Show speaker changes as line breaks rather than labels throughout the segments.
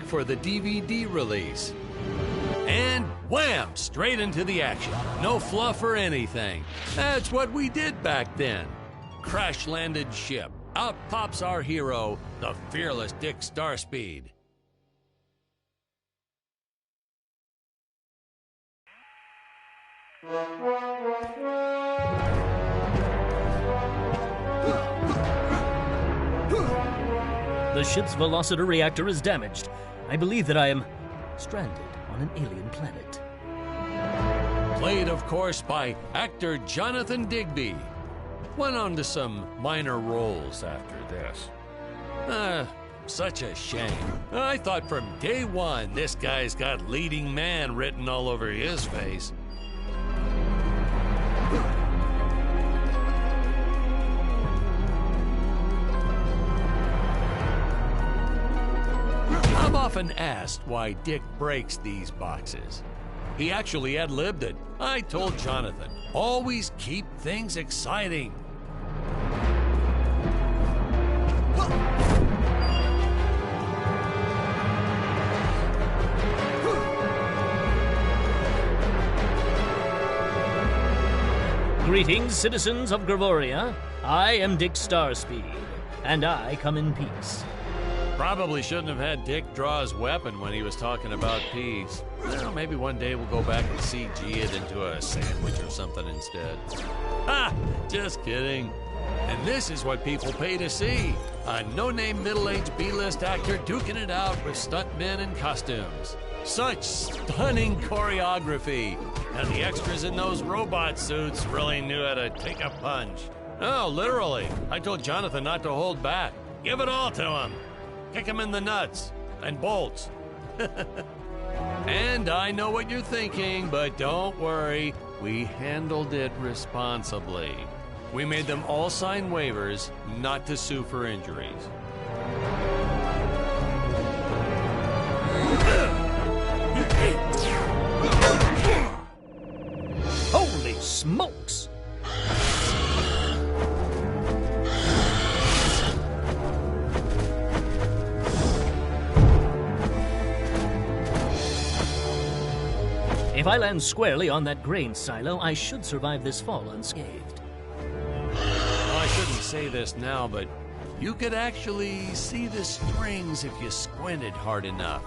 for the DVD release. And wham! Straight into the action. No fluff or anything. That's what we did back then. Crash-landed ship. Out pops our hero, the fearless Dick Starspeed.
The ship's velociter reactor is damaged. I believe that I am stranded on an alien planet.
Played, of course, by actor Jonathan Digby. Went on to some minor roles after this. Such a shame. I thought from day one this guy's got leading man written all over his face. I'm often asked why Dick breaks these boxes. He actually ad-libbed it. I told Jonathan, always keep things exciting.
Greetings, citizens of Gravoria. I am Dick Starspeed, and I come in peace.
Probably shouldn't have had Dick draw his weapon when he was talking about peace. Well, maybe one day we'll go back and CG it into a sandwich or something instead. Ha! Just kidding. And this is what people pay to see. A no-name middle-aged B-list actor duking it out with stuntmen in costumes. Such stunning choreography. And the extras in those robot suits really knew how to take a punch. Oh, literally. I told Jonathan not to hold back. Give it all to him. Kick him in the nuts and bolts. And I know what you're thinking, but don't worry. We handled it responsibly. We made them all sign waivers not to sue for injuries.
Holy smokes! If I land squarely on that grain silo, I should survive this fall unscathed.
Well, I shouldn't say this now, but you could actually see the strings if you squinted hard enough.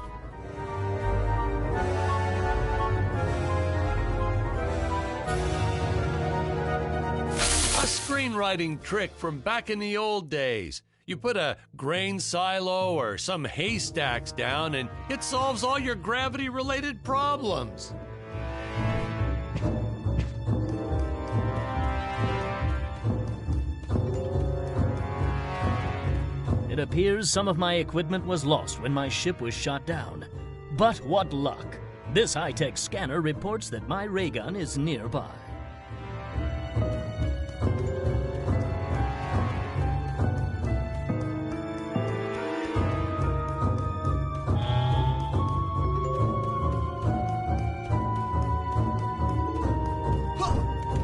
A screenwriting trick from back in the old days. You put a grain silo or some haystacks down and it solves all your gravity-related problems.
It appears some of my equipment was lost when my ship was shot down. But what luck! This high-tech scanner reports that my ray gun is nearby.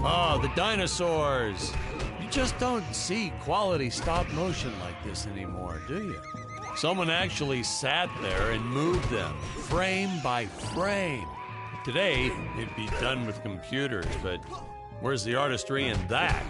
Oh, the dinosaurs! You just don't see quality stop motion like this anymore, do you? Someone actually sat there and moved them, frame by frame. Today, it'd be done with computers, but where's the artistry in that?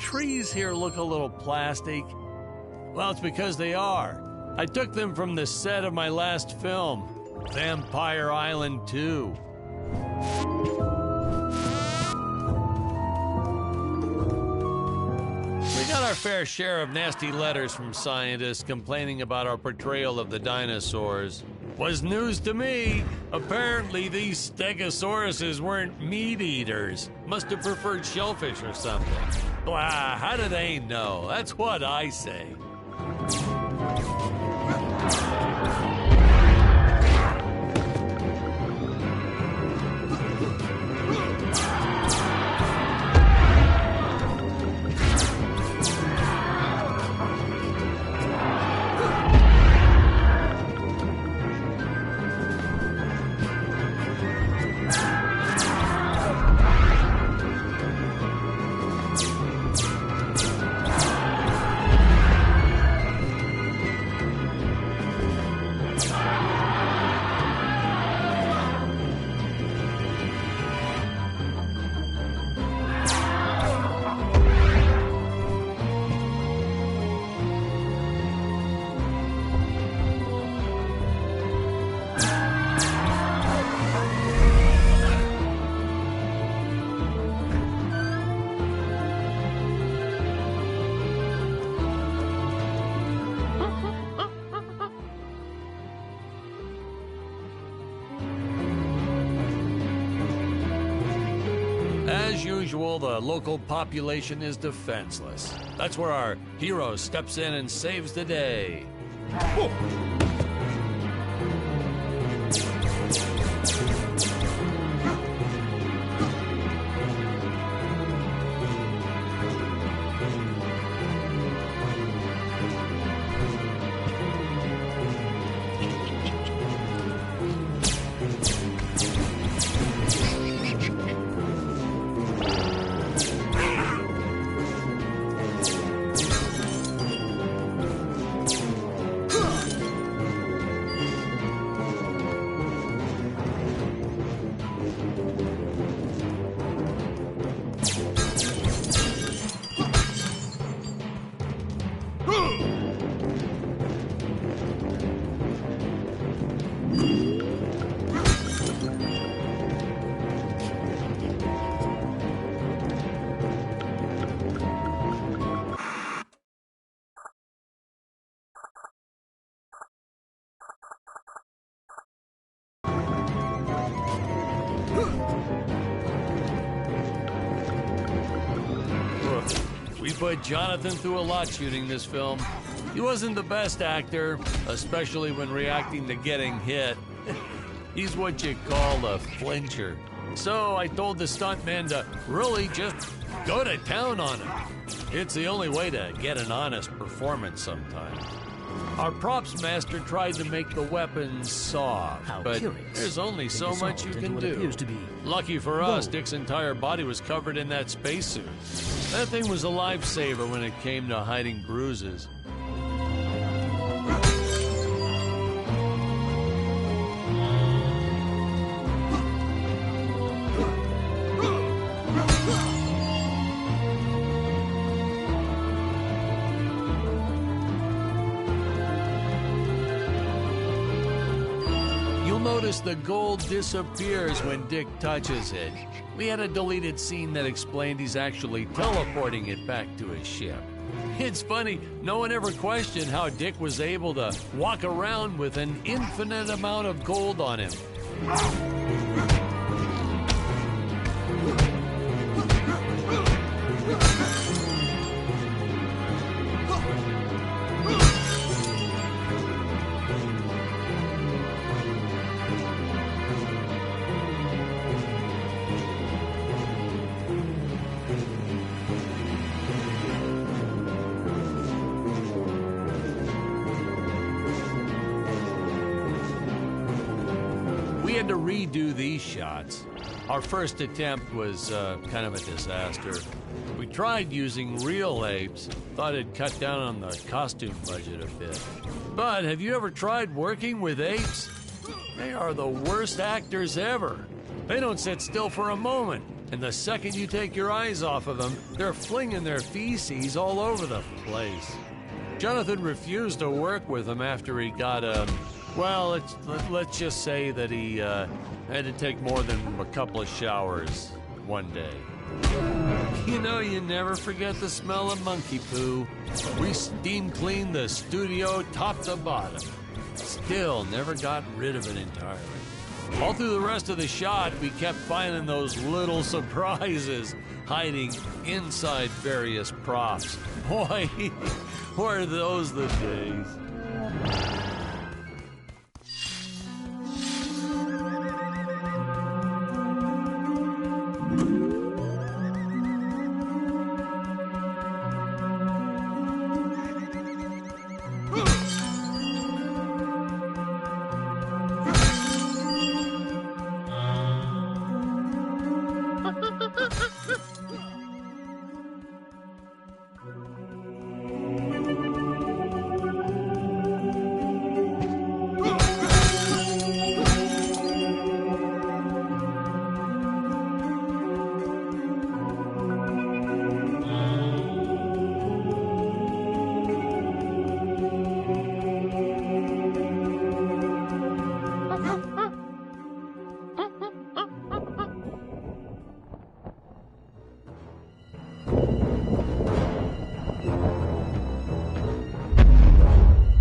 trees here look a little plastic? Well, it's because they are. I took them from the set of my last film, Vampire Island 2. We got our fair share of nasty letters from scientists complaining about our portrayal of the dinosaurs. Was news to me. Apparently, these stegosauruses weren't meat eaters. Must have preferred shellfish or something. Blah, how do they know? That's what I say. As usual, the local population is defenseless. That's where our hero steps in and saves the day. Whoa. We put Jonathan through a lot shooting this film. He wasn't the best actor, especially when reacting to getting hit. He's what you call a flincher. So I told the stuntman to really just go to town on him. It's the only way to get an honest performance sometimes. Our props master tried to make the weapons soft, but there's only so much you can do. Lucky for us, Dick's entire body was covered in that spacesuit. That thing was a lifesaver when it came to hiding bruises. Notice the gold disappears when Dick touches it. We had a deleted scene that explained he's actually teleporting it back to his ship. It's funny, no one ever questioned how Dick was able to walk around with an infinite amount of gold on him. We had to redo these shots. Our first attempt was kind of a disaster. We tried using real apes, thought it'd cut down on the costume budget a bit. But have you ever tried working with apes? They are the worst actors ever. They don't sit still for a moment. And the second you take your eyes off of them, they're flinging their feces all over the place. Jonathan refused to work with them after he got well, let's just say that he had to take more than a couple of showers one day. You know, you never forget the smell of monkey poo. We steam cleaned the studio top to bottom. Still never got rid of it entirely. All through the rest of the shot, we kept finding those little surprises hiding inside various props. Boy, were those the days.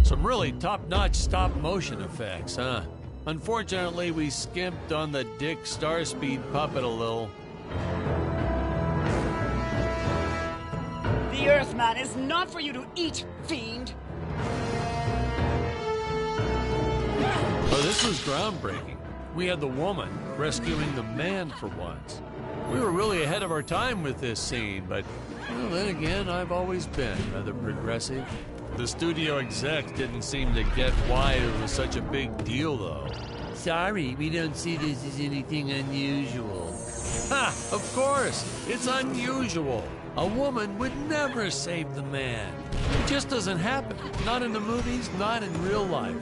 Some really top-notch stop-motion effects, huh? Unfortunately, we skimped on the Dick Starspeed puppet a little.
The Earthman is not for you to eat, fiend!
Oh, this was groundbreaking. We had the woman rescuing the man for once. We were really ahead of our time with this scene, but well, then again, I've always been rather progressive. The studio execs didn't seem to get why it was such a big deal, though. Sorry, we don't see this as anything unusual. Ha! Of course! It's unusual! A woman would never save the man. It just doesn't happen. Not in the movies, not in real life.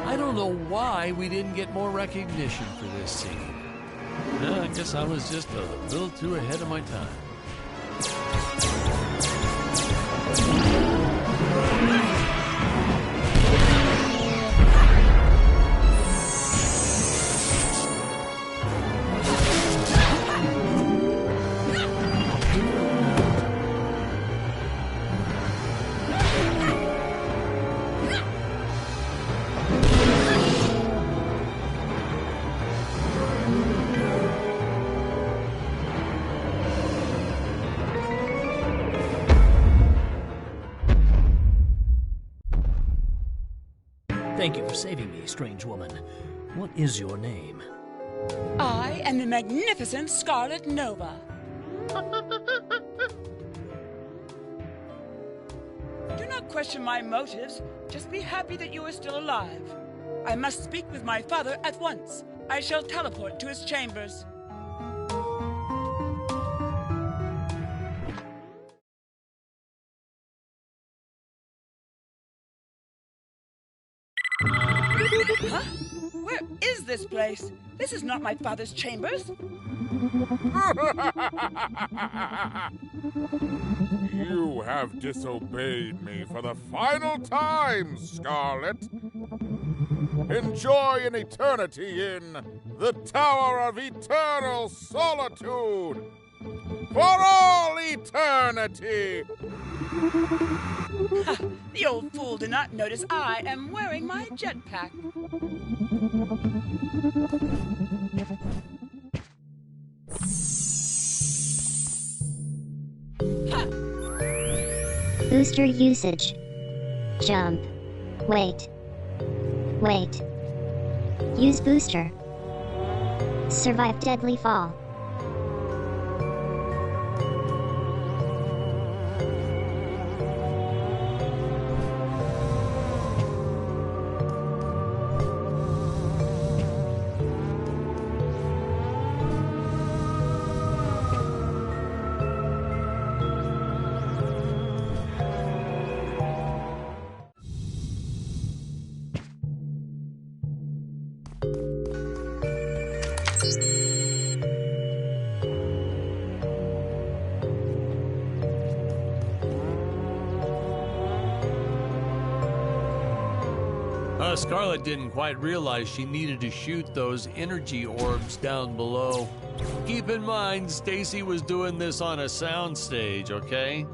I don't know why we didn't get more recognition for this scene. I guess I was just a little too ahead of my time.
Thank you for saving me, strange woman. What is your name?
I am the magnificent Scarlet Nova. Do not question my motives. Just be happy that you are still alive. I must speak with my father at once. I shall teleport to his chambers. Huh? Where is this place? This is not my father's chambers.
You have disobeyed me for the final time, Scarlet. Enjoy an eternity in the Tower of Eternal Solitude. For all eternity!
Ha! The old fool did not notice I am wearing my jetpack. Ha!
Booster usage. Jump. Wait. Wait. Use booster. Survive deadly fall.
Scarlet didn't quite realize she needed to shoot those energy orbs down below. Keep in mind, Stacy was doing this on a soundstage, okay?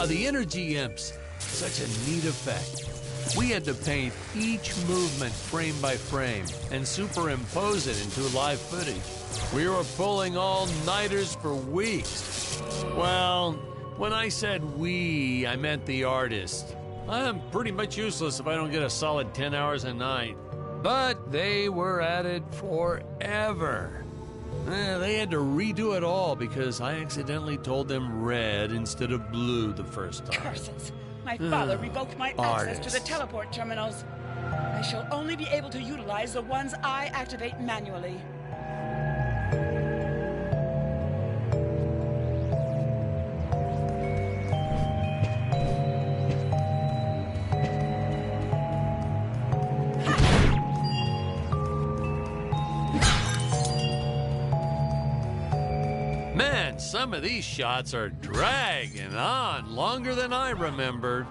The energy imps. Such a neat effect. We had to paint each movement frame by frame and superimpose it into live footage. We were pulling all-nighters for weeks. Well, when I said we, I meant the artist. I'm pretty much useless if I don't get a solid 10 hours a night. But they were at it forever. They had to redo it all because I accidentally told them red instead of blue the first time.
Curses! My father revoked my access to the teleport terminals. I shall only be able to utilize the ones I activate manually.
Man, some of these shots are dragging on longer than I remembered.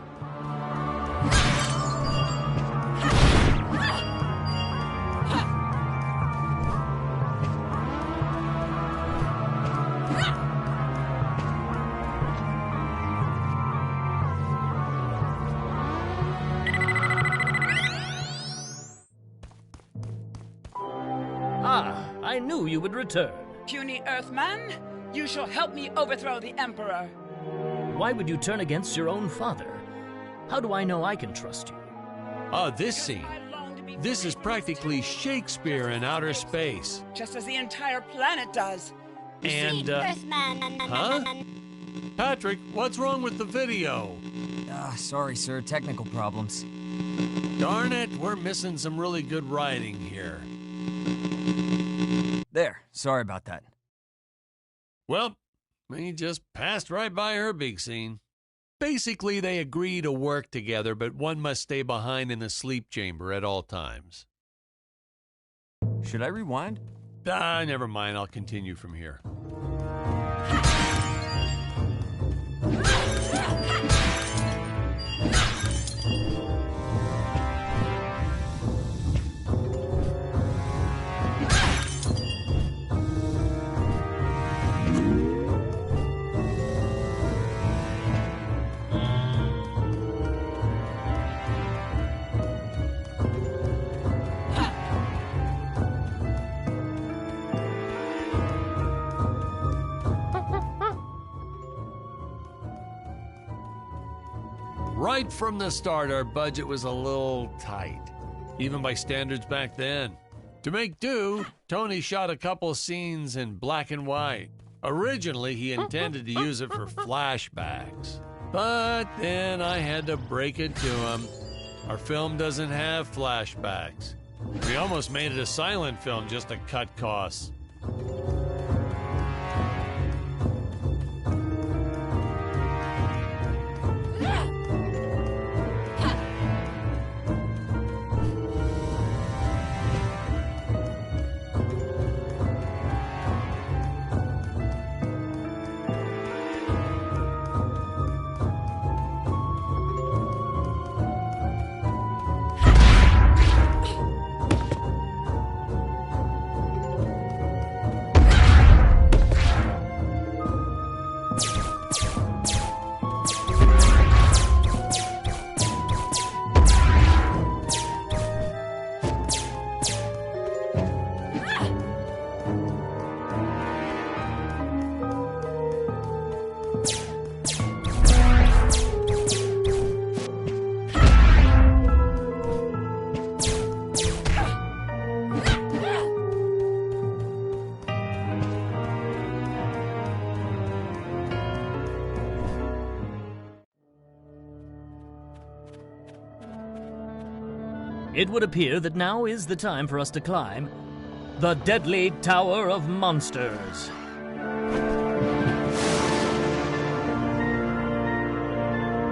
Ah, I knew you would return.
Puny Earthman, you shall help me overthrow the Emperor.
Why would you turn against your own father? How do I know I can trust you?
This scene. This is practically Shakespeare in outer space.
Just as the entire planet does.
And, huh? Patrick, what's wrong with the video?
Sorry, sir. Technical problems.
Darn it, we're missing some really good writing here.
There. Sorry about that.
Well, we just passed right by her big scene. Basically, they agree to work together, but one must stay behind in the sleep chamber at all times.
Should I rewind?
Never mind. I'll continue from here. Right from the start, our budget was a little tight, even by standards back then. To make do, Tony shot a couple scenes in black and white. Originally, he intended to use it for flashbacks. But then I had to break it to him. Our film doesn't have flashbacks. We almost made it a silent film just to cut costs.
It would appear that now is the time for us to climb the Deadly Tower of Monsters.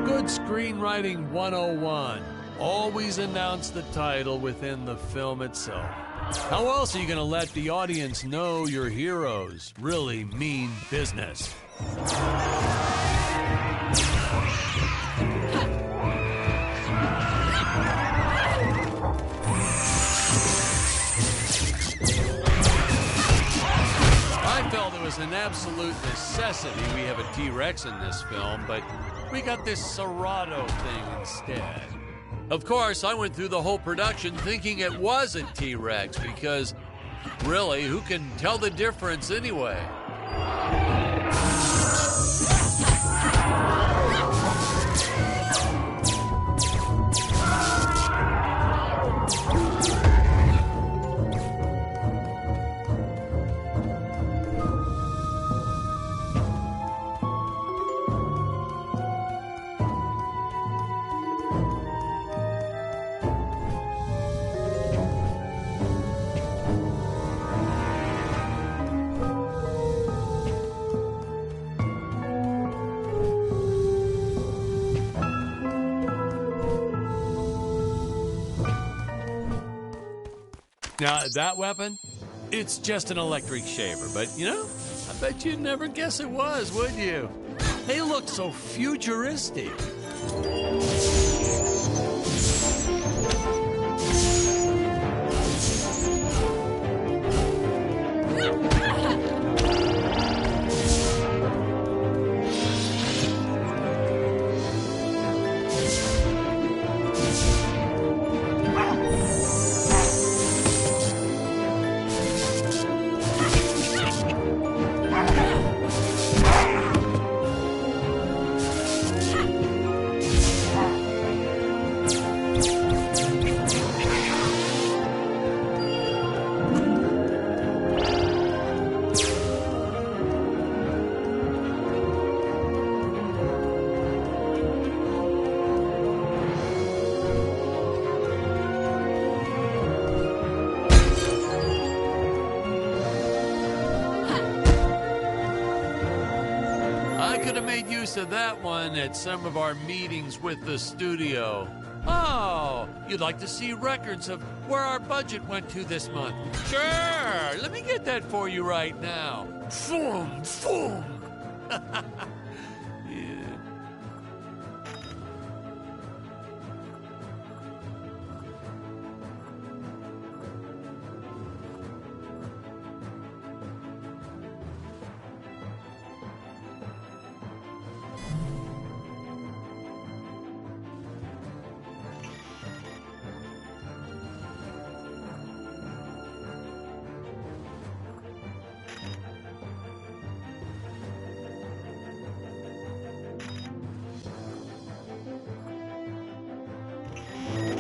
Good screenwriting 101. Always announce the title within the film itself. How else are you going to let the audience know your heroes really mean business? I felt it was an absolute necessity we have a T-Rex in this film, but we got this Serato thing instead. Of course, I went through the whole production thinking it was a T-Rex because, really, who can tell the difference anyway? Now, that weapon, it's just an electric shaver, but, you know, I bet you'd never guess it was, would you? They look so futuristic. Use of that one at some of our meetings with the studio. Oh, you'd like to see records of where our budget went to this month? Sure, let me get that for you right now. Boom, boom. Yeah.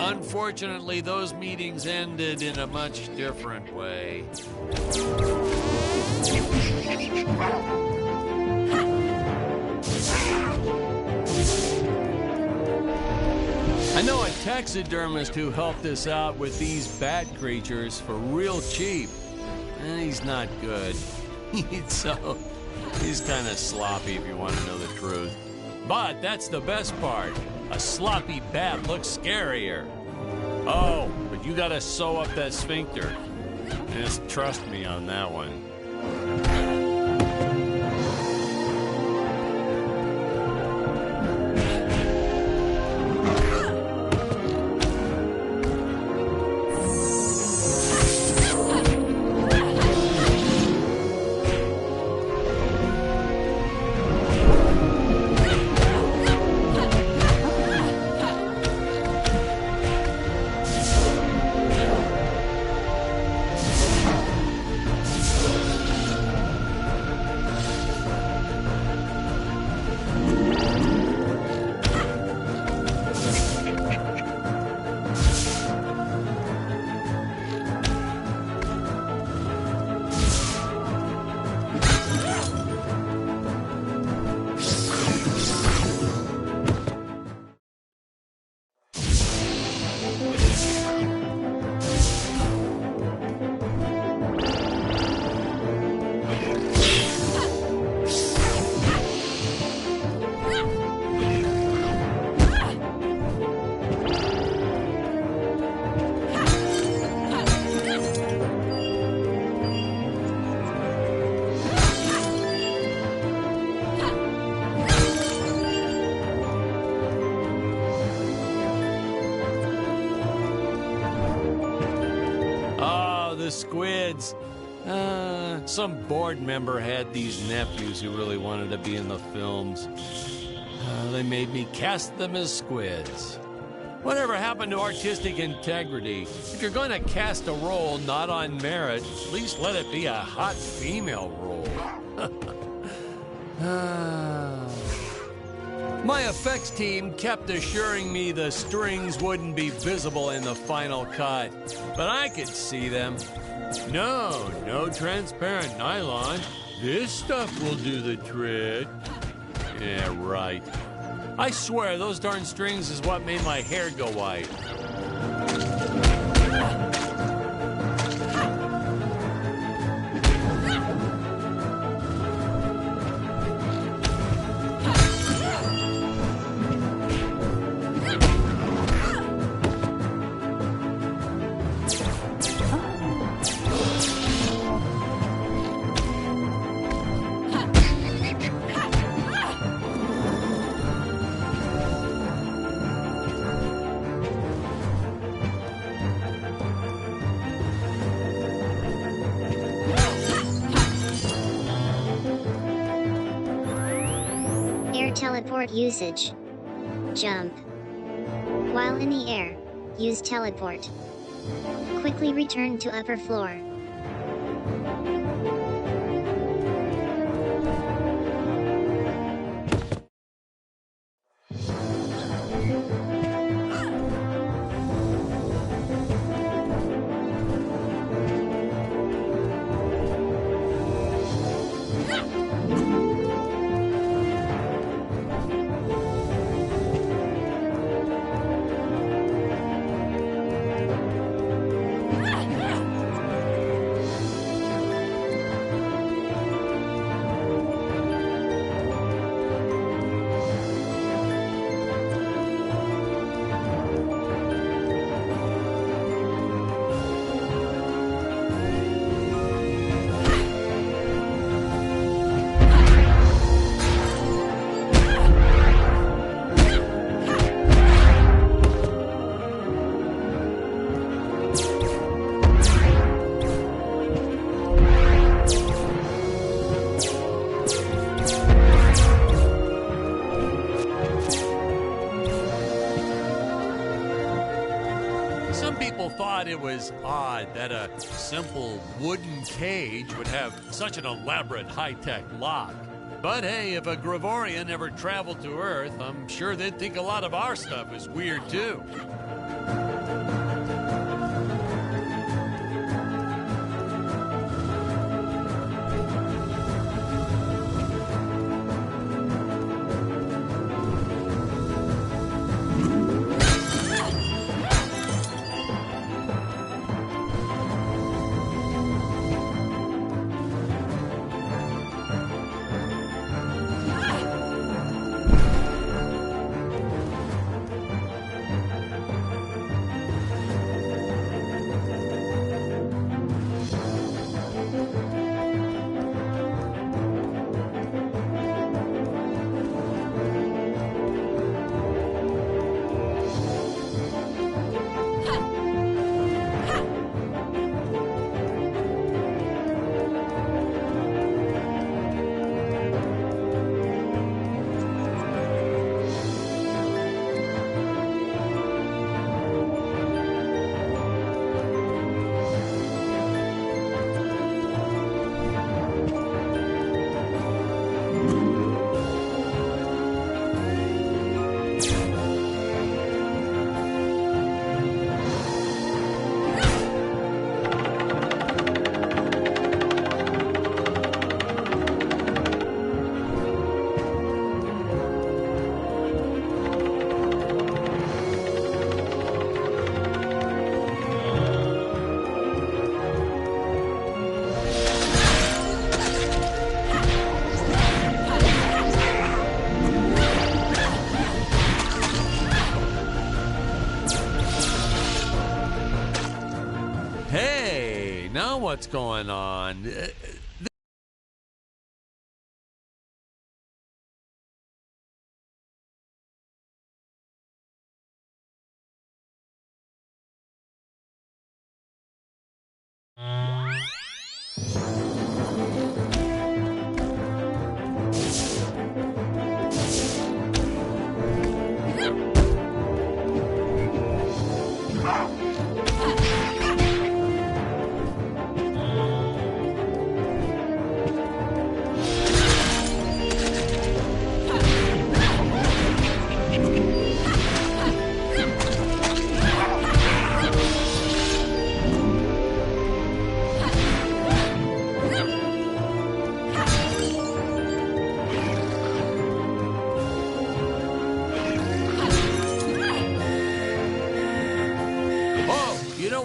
Unfortunately, those meetings ended in a much different way. I know a taxidermist who helped us out with these bat creatures for real cheap. And he's not good. He's kind of sloppy if you want to know the truth. But that's the best part. A sloppy bat looks scarier. Oh, but you gotta sew up that sphincter. Just trust me on that one. Squids. Some board member had these nephews who really wanted to be in the films. They made me cast them as squids. Whatever happened to artistic integrity? If you're going to cast a role not on merit, at least let it be a hot female role. My effects team kept assuring me the strings wouldn't be visible in the final cut, but I could see them. No transparent nylon. This stuff will do the trick. Yeah, right. I swear those darn strings is what made my hair go white.
Teleport usage. Jump. While in the air, use teleport. Quickly return to upper floor.
Thought it was odd that a simple wooden cage would have such an elaborate high-tech lock. But hey, if a Gregorian ever traveled to Earth, I'm sure they'd think a lot of our stuff is weird too. what's going on.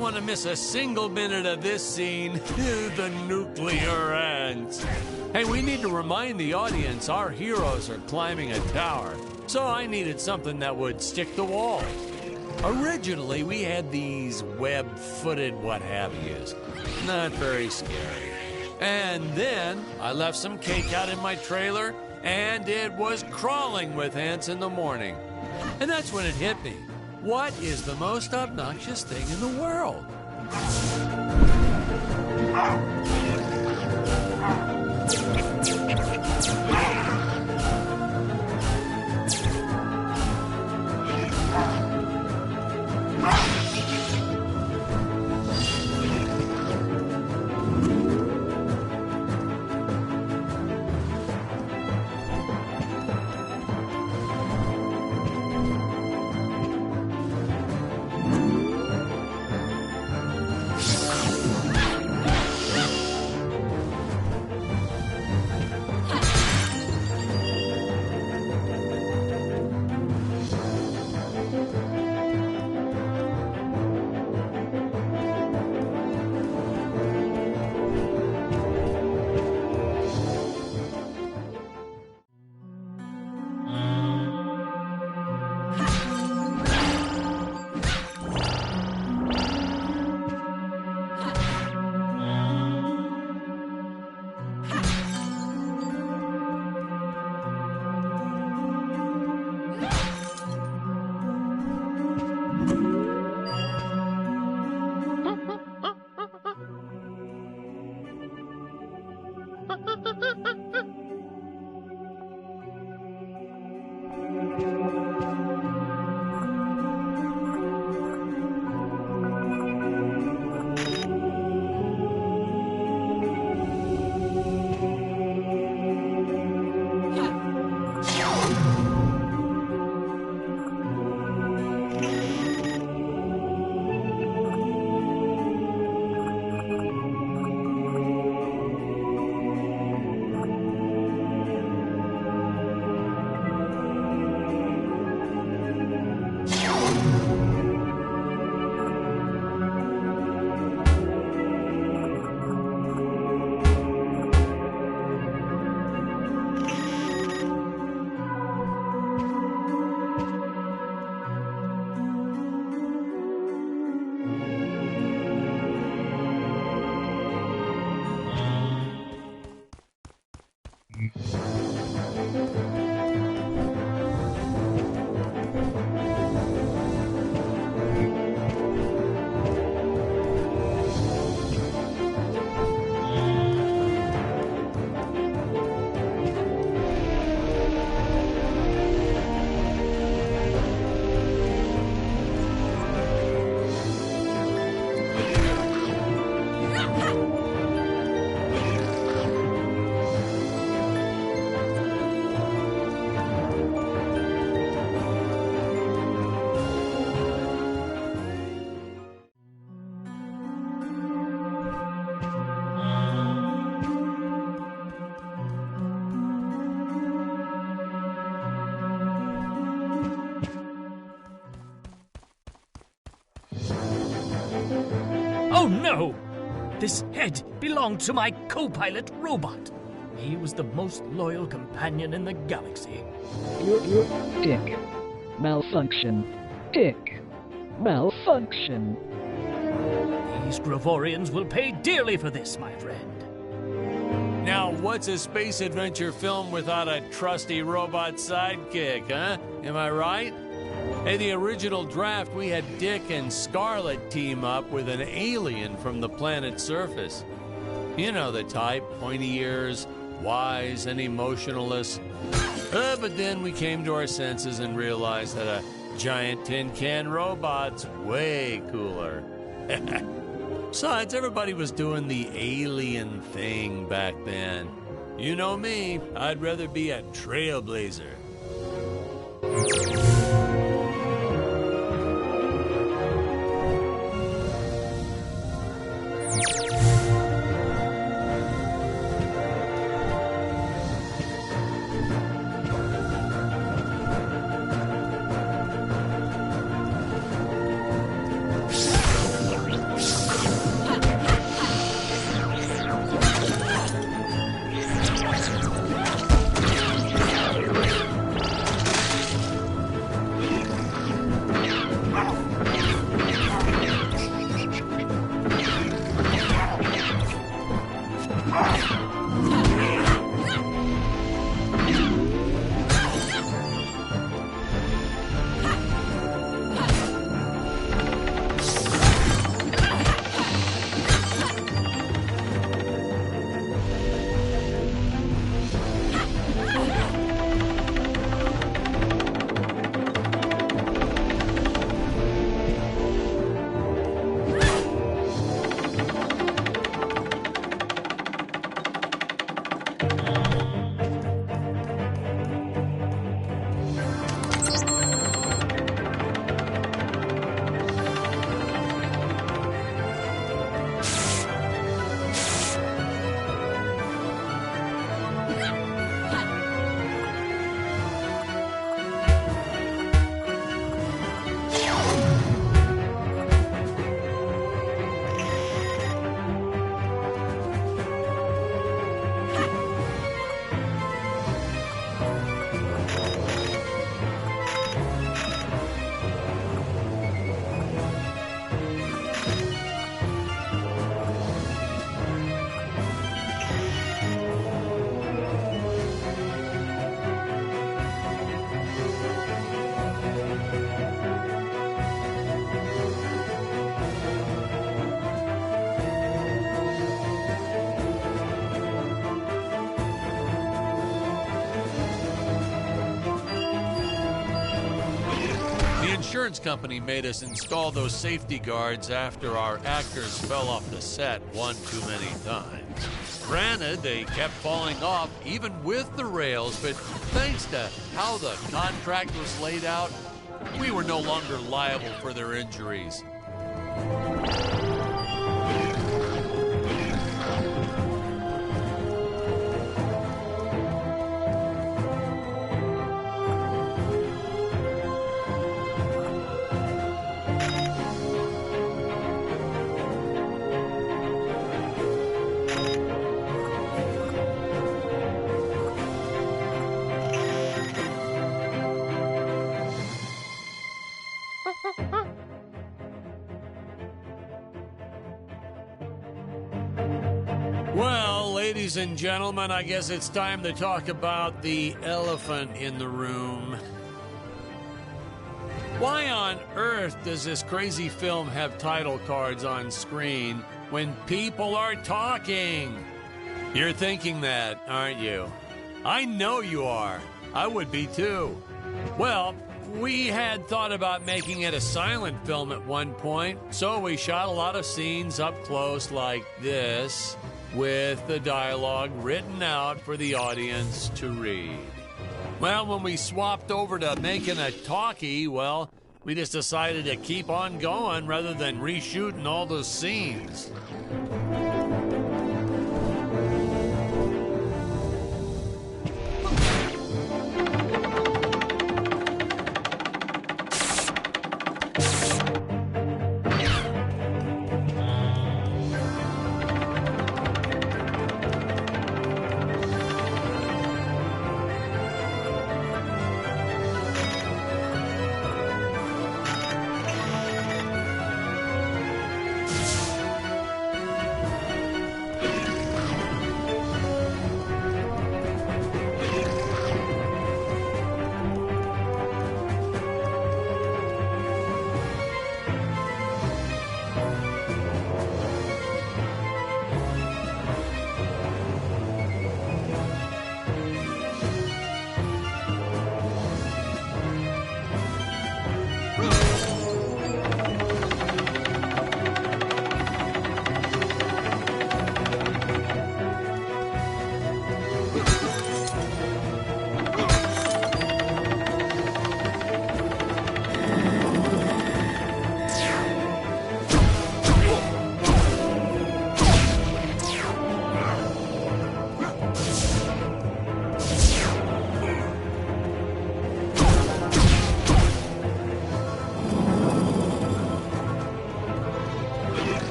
Want to miss a single minute of this scene. The nuclear ants. Hey, we need to remind the audience our heroes are climbing a tower, so I needed something that would stick to walls. Originally, we had these web-footed what-have-yous. Not very scary. And then I left some cake out in my trailer, and it was crawling with ants in the morning. And that's when it hit me. What is the most obnoxious thing in the world?
Oh no! This head belonged to my co-pilot robot. He was the most loyal companion in the galaxy.
Dick. Malfunction. Dick. Malfunction.
These Gravorians will pay dearly for this, my friend.
Now, what's a space adventure film without a trusty robot sidekick, huh? Am I right? In the original draft, we had Dick and Scarlet team up with an alien from the planet's surface. You know the type, pointy ears, wise and emotionless. But then we came to our senses and realized that a giant tin can robot's way cooler. Besides, everybody was doing the alien thing back then. You know me, I'd rather be a trailblazer. The insurance company made us install those safety guards after our actors fell off the set one too many times. Granted, they kept falling off even with the rails, but thanks to how the contract was laid out, we were no longer liable for their injuries. Well, ladies and gentlemen, I guess it's time to talk about the elephant in the room. Why on earth does this crazy film have title cards on screen when people are talking? You're thinking that, aren't you? I know you are. I would be too. Well, we had thought about making it a silent film at one point, so we shot a lot of scenes up close like this, with the dialogue written out for the audience to read. Well, when we swapped over to making a talkie, well, we just decided to keep on going rather than reshooting all those scenes.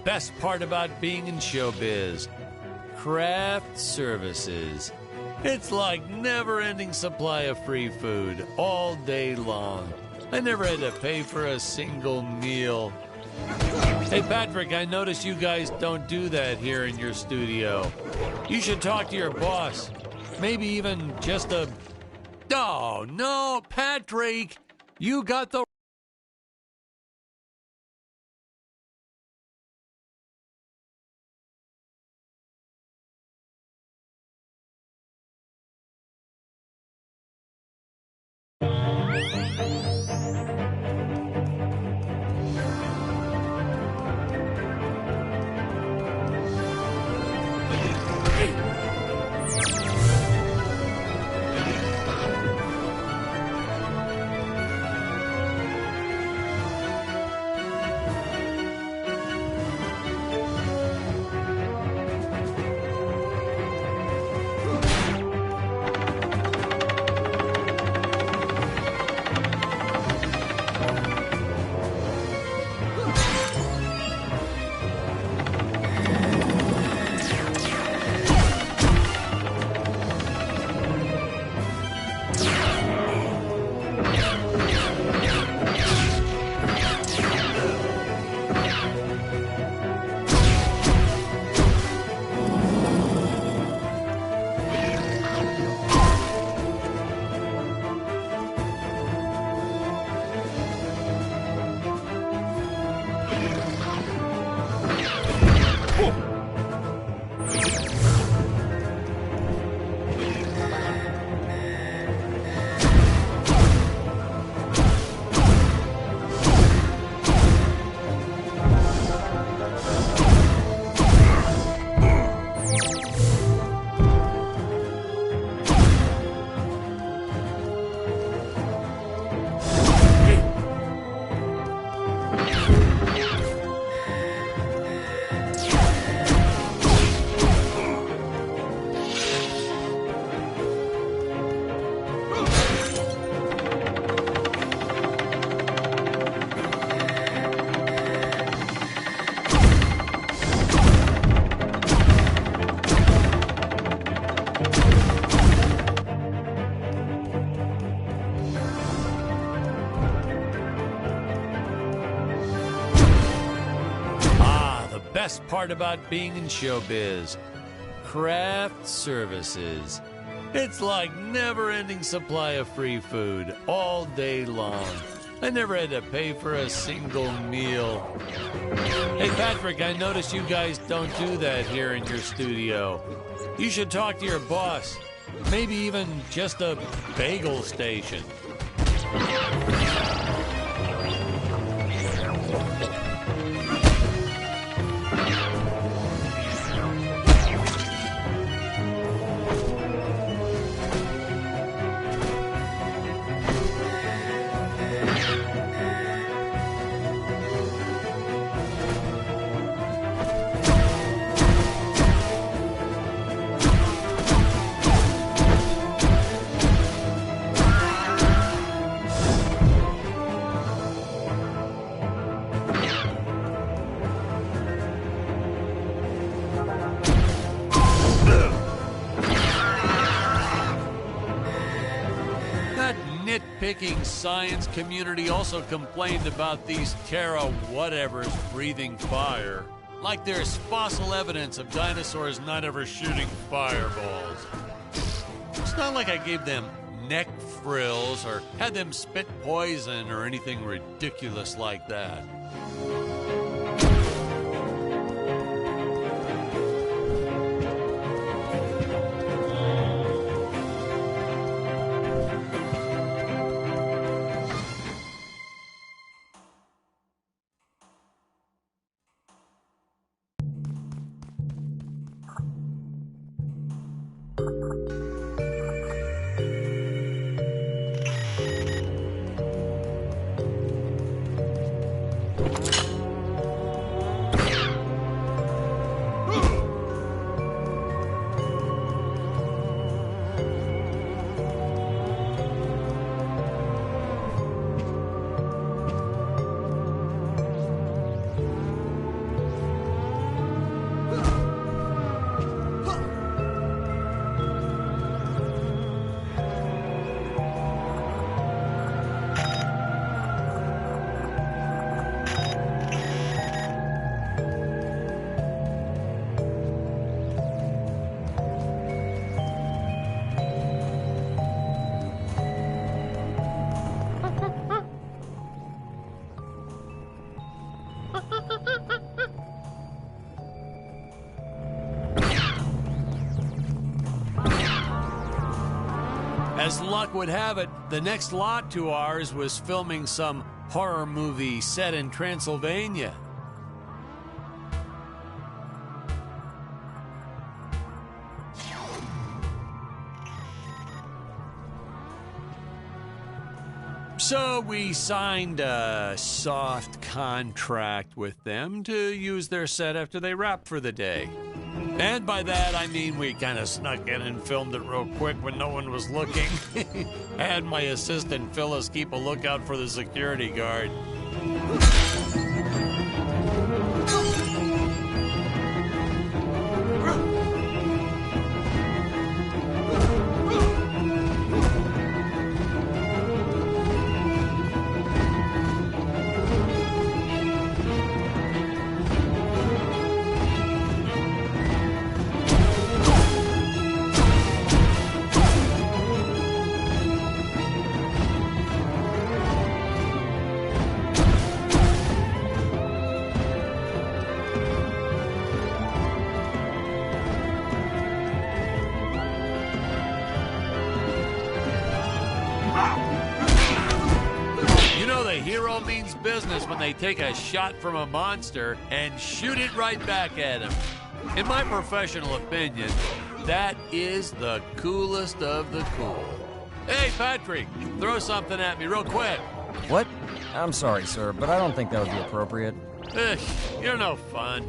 best part about being in showbiz. Craft services. It's like never-ending supply of free food all day long. I never had to pay for a single meal. Hey, Patrick, I notice you guys don't do that here in your studio. You should talk to your boss. Maybe even just a... Oh, no, Patrick! You got the... Best part about being in showbiz. Craft services. It's like never-ending supply of free food all day long. I never had to pay for a single meal. Hey, Patrick, I notice you guys don't do that here in your studio. You should talk to your boss. Maybe even just a bagel station. Nitpicking science community also complained about these Terra whatevers breathing fire. Like there's fossil evidence of dinosaurs not ever shooting fireballs. It's not like I gave them neck frills or had them spit poison or anything ridiculous like that. As luck would have it, the next lot to ours was filming some horror movie set in Transylvania. So we signed a soft contract with them to use their set after they wrapped for the day. And by that, I mean we kind of snuck in and filmed it real quick when no one was looking. I had my assistant Phyllis keep a lookout for the security guard. Hero means business when they take a shot from a monster and shoot it right back at him. In my professional opinion, that is the coolest of the cool. Hey, Patrick, throw something at me real quick.
What? I'm sorry, sir, but I don't think that would be appropriate.
Ugh, you're no fun.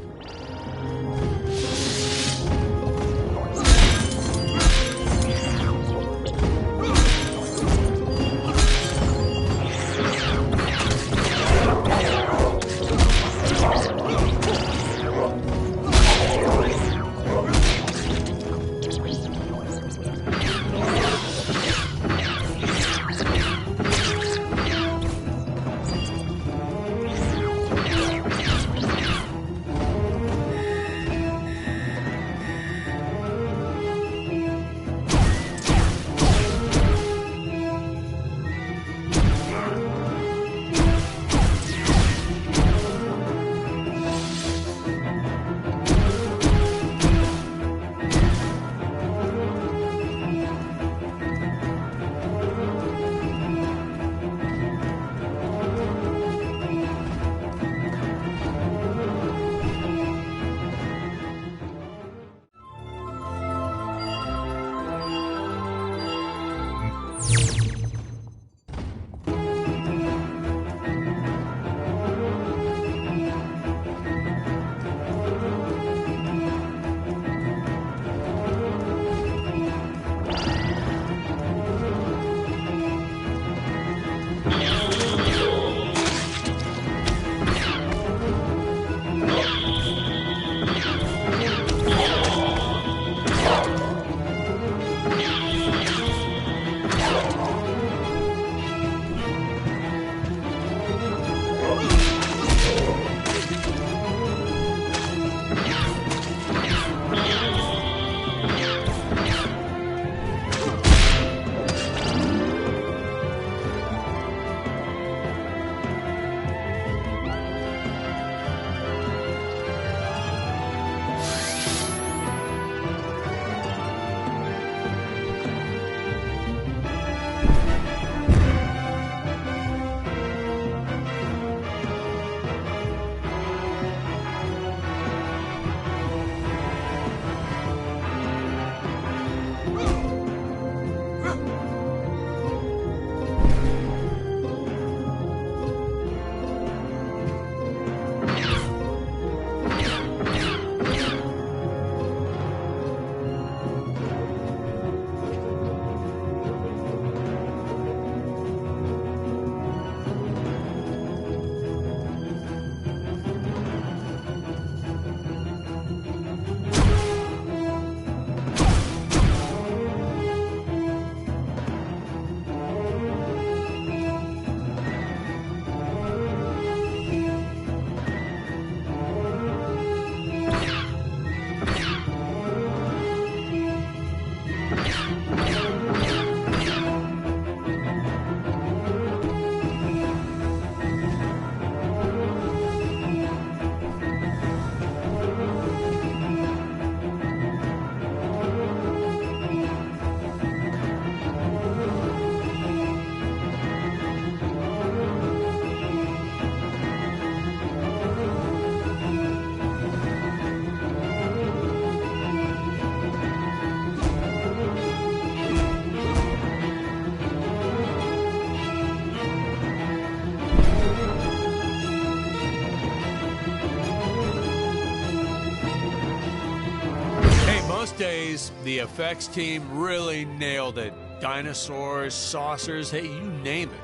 those days, the effects team really nailed it. Dinosaurs, saucers, hey, you name it.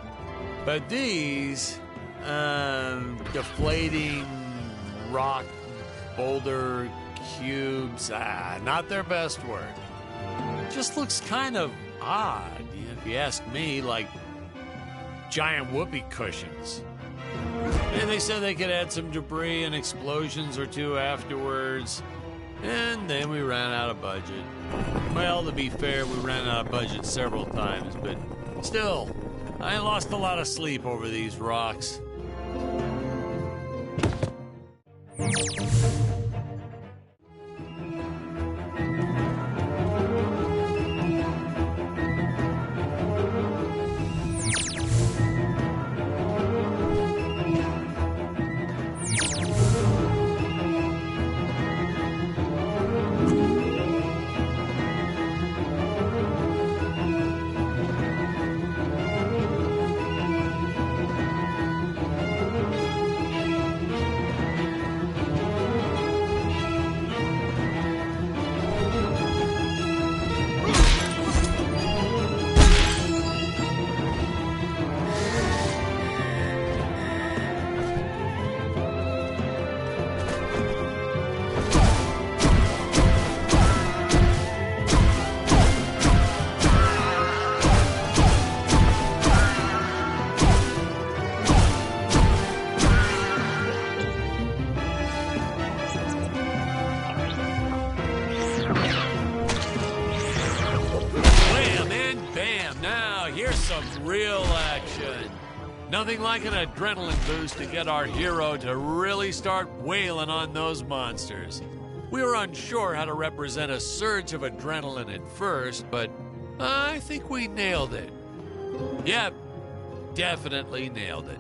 But these, deflating rock boulder cubes, not their best work. Just looks kind of odd, if you ask me, like giant whoopee cushions. And they said they could add some debris and explosions or two afterwards. And then we ran out of budget. Well, to be fair, we ran out of budget several times, but still, I lost a lot of sleep over these rocks. Real action. Nothing like an adrenaline boost to get our hero to really start wailing on those monsters. We were unsure how to represent a surge of adrenaline at first, but I think we nailed it. Yep, definitely nailed it.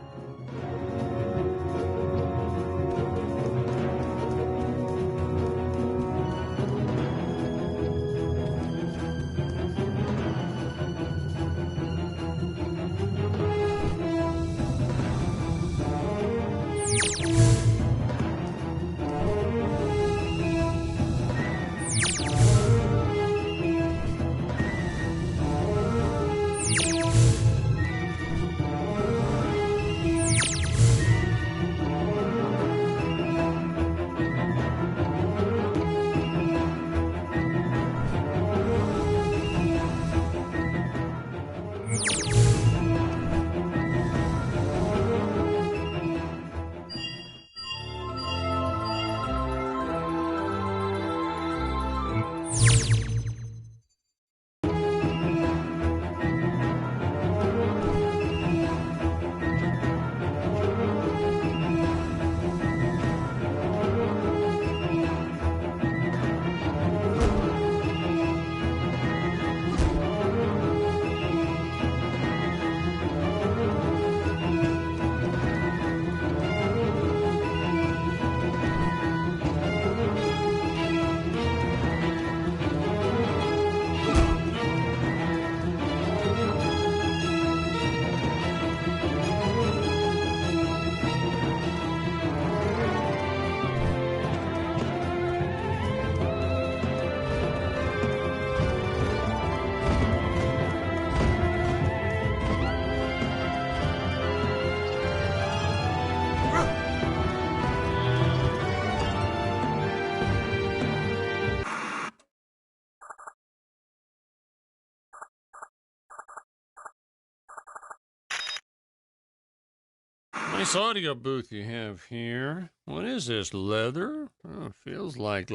Nice audio booth you have here. What is this, leather? Oh, feels like